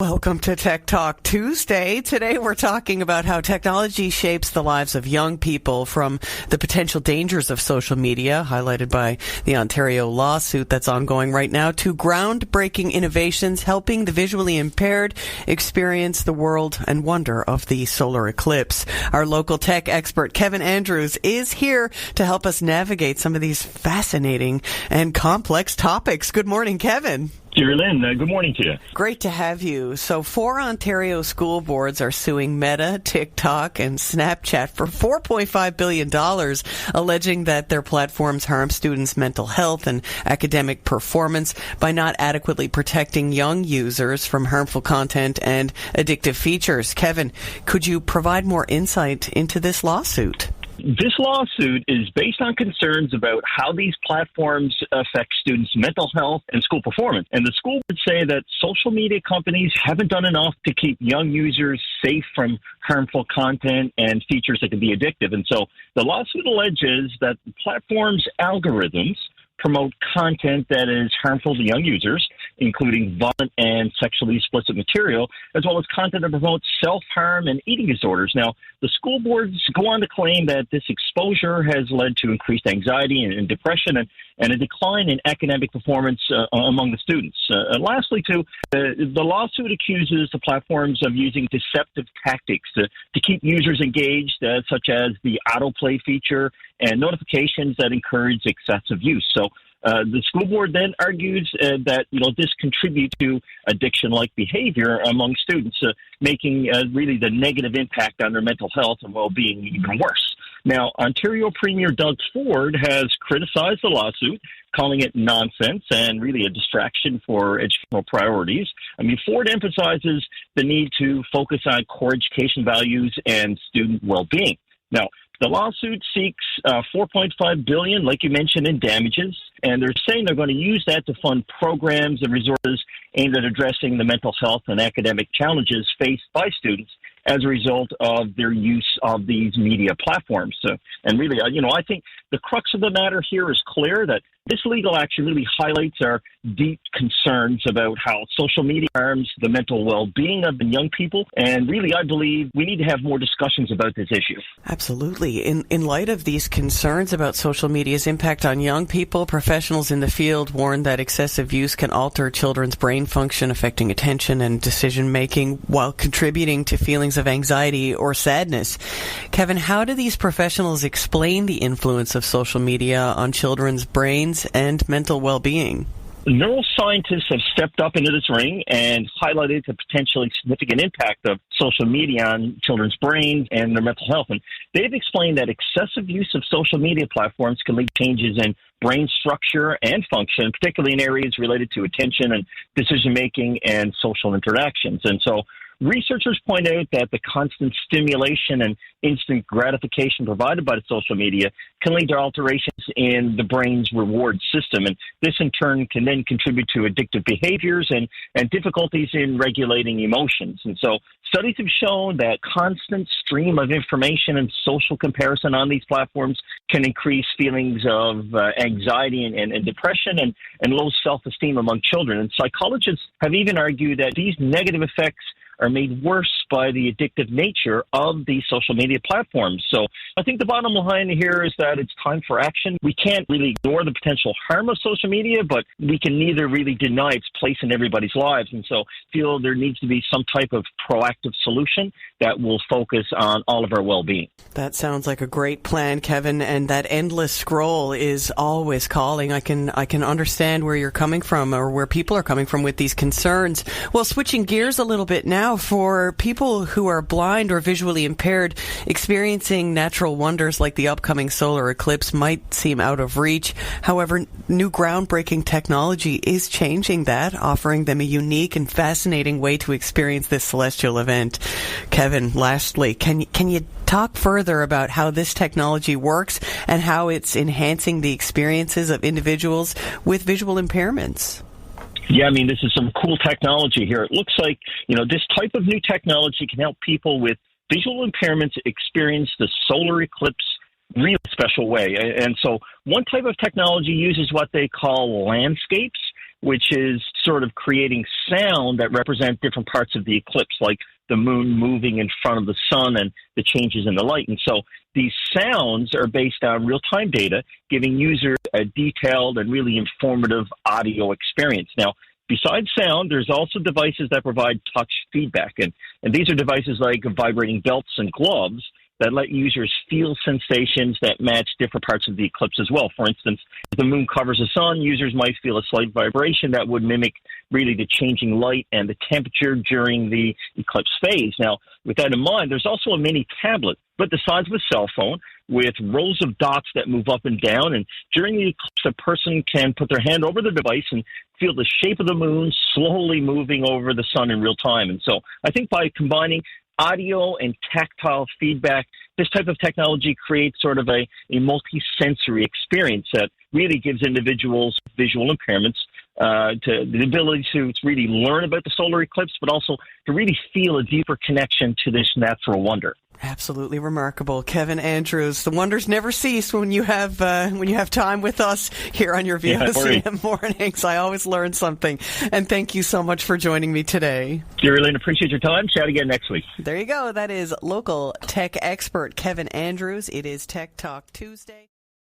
Welcome to Tech Talk Tuesday. Today we're talking about how technology shapes the lives of young people, from the potential dangers of social media, highlighted by the Ontario lawsuit that's ongoing right now, to groundbreaking innovations helping the visually impaired experience the world and wonder of the solar eclipse. Our local tech expert, Kevin Andrews, is here to help us navigate some of these fascinating and complex topics. Good morning, Kevin. Dear Lynn, good morning to you. Great to have you. So 4 Ontario school boards are suing Meta, TikTok, and Snapchat for $4.5 billion, alleging that their platforms harm students' mental health and academic performance by not adequately protecting young users from harmful content and addictive features. Kevin, could you provide more insight into this lawsuit? This lawsuit is based on concerns about how these platforms affect students' mental health and school performance. And the school would say that social media companies haven't done enough to keep young users safe from harmful content and features that can be addictive. And so the lawsuit alleges that the platform's algorithms promote content that is harmful to young users, including violent and sexually explicit material, as well as content that promotes self-harm and eating disorders. Now, the school boards go on to claim that this exposure has led to increased anxiety and depression and a decline in academic performance among the students. Lastly, too, the lawsuit accuses the platforms of using deceptive tactics to keep users engaged, such as the autoplay feature and notifications that encourage excessive use. So the school board then argues that this contributes to addiction-like behavior among students, making really the negative impact on their mental health and well-being even worse. Now, Ontario Premier Doug Ford has criticized the lawsuit, calling it nonsense and really a distraction for educational priorities. I mean, Ford emphasizes the need to focus on core education values and student well-being. Now, the lawsuit seeks $4.5 billion, like you mentioned, in damages, and they're saying they're going to use that to fund programs and resources aimed at addressing the mental health and academic challenges faced by students as a result of their use of these media platforms. And really, I think the crux of the matter here is clear that this legal action really highlights our deep concerns about how social media harms the mental well-being of the young people. And really, I believe we need to have more discussions about this issue. Absolutely. In light of these concerns about social media's impact on young people, professionals in the field warn that excessive use can alter children's brain function, affecting attention and decision-making while contributing to feelings of anxiety or sadness. Kevin, how do these professionals explain the influence of social media on children's brains and mental well-being? Neuroscientists have stepped up into this ring and highlighted the potentially significant impact of social media on children's brains and their mental health. And they've explained that excessive use of social media platforms can lead to changes in brain structure and function, particularly in areas related to attention and decision-making and social interactions. And so researchers point out that the constant stimulation and instant gratification provided by the social media can lead to alterations in the brain's reward system. And this, in turn, can then contribute to addictive behaviors and difficulties in regulating emotions. And so studies have shown that constant stream of information and social comparison on these platforms can increase feelings of anxiety and depression and low self-esteem among children. And psychologists have even argued that these negative effects are made worse by the addictive nature of these social media platforms. So I think the bottom line here is that it's time for action. We can't really ignore the potential harm of social media, but we can neither really deny its place in everybody's lives. And so I feel there needs to be some type of proactive solution that will focus on all of our well-being. That sounds like a great plan, Kevin, and that endless scroll is always calling. I can understand where you're coming from, or where people are coming from with these concerns. Well, switching gears a little bit now, for people who are blind or visually impaired, experiencing natural wonders like the upcoming solar eclipse might seem out of reach. However, new groundbreaking technology is changing that, offering them a unique and fascinating way to experience this celestial event. Kevin, lastly, can you talk further about how this technology works and how it's enhancing the experiences of individuals with visual impairments? Yeah, I mean, this is some cool technology here. It looks like, this type of new technology can help people with visual impairments experience the solar eclipse really special way. And so one type of technology uses what they call landscapes which is sort of creating sound that represent different parts of the eclipse, like the moon moving in front of the sun and the changes in the light. And so these sounds are based on real-time data, giving users a detailed and really informative audio experience. Now, besides sound, there's also devices that provide touch feedback. And these are devices like vibrating belts and gloves that let users feel sensations that match different parts of the eclipse as well. For instance, if the moon covers the sun, users might feel a slight vibration that would mimic really the changing light and the temperature during the eclipse phase. Now, with that in mind, there's also a mini tablet, but the size of a cell phone, with rows of dots that move up and down. And during the eclipse, a person can put their hand over the device and feel the shape of the moon slowly moving over the sun in real time. And so I think by combining audio and tactile feedback, this type of technology creates sort of a multi-sensory experience that really gives individuals visual impairments to the ability to really learn about the solar eclipse, but also to really feel a deeper connection to this natural wonder. Absolutely remarkable. Kevin Andrews, the wonders never cease when you have time with us here on your VOCM mornings. I always learn something. And thank you so much for joining me today. Really appreciate your time. Chat again next week. There you go. That is local tech expert Kevin Andrews. It is Tech Talk Tuesday.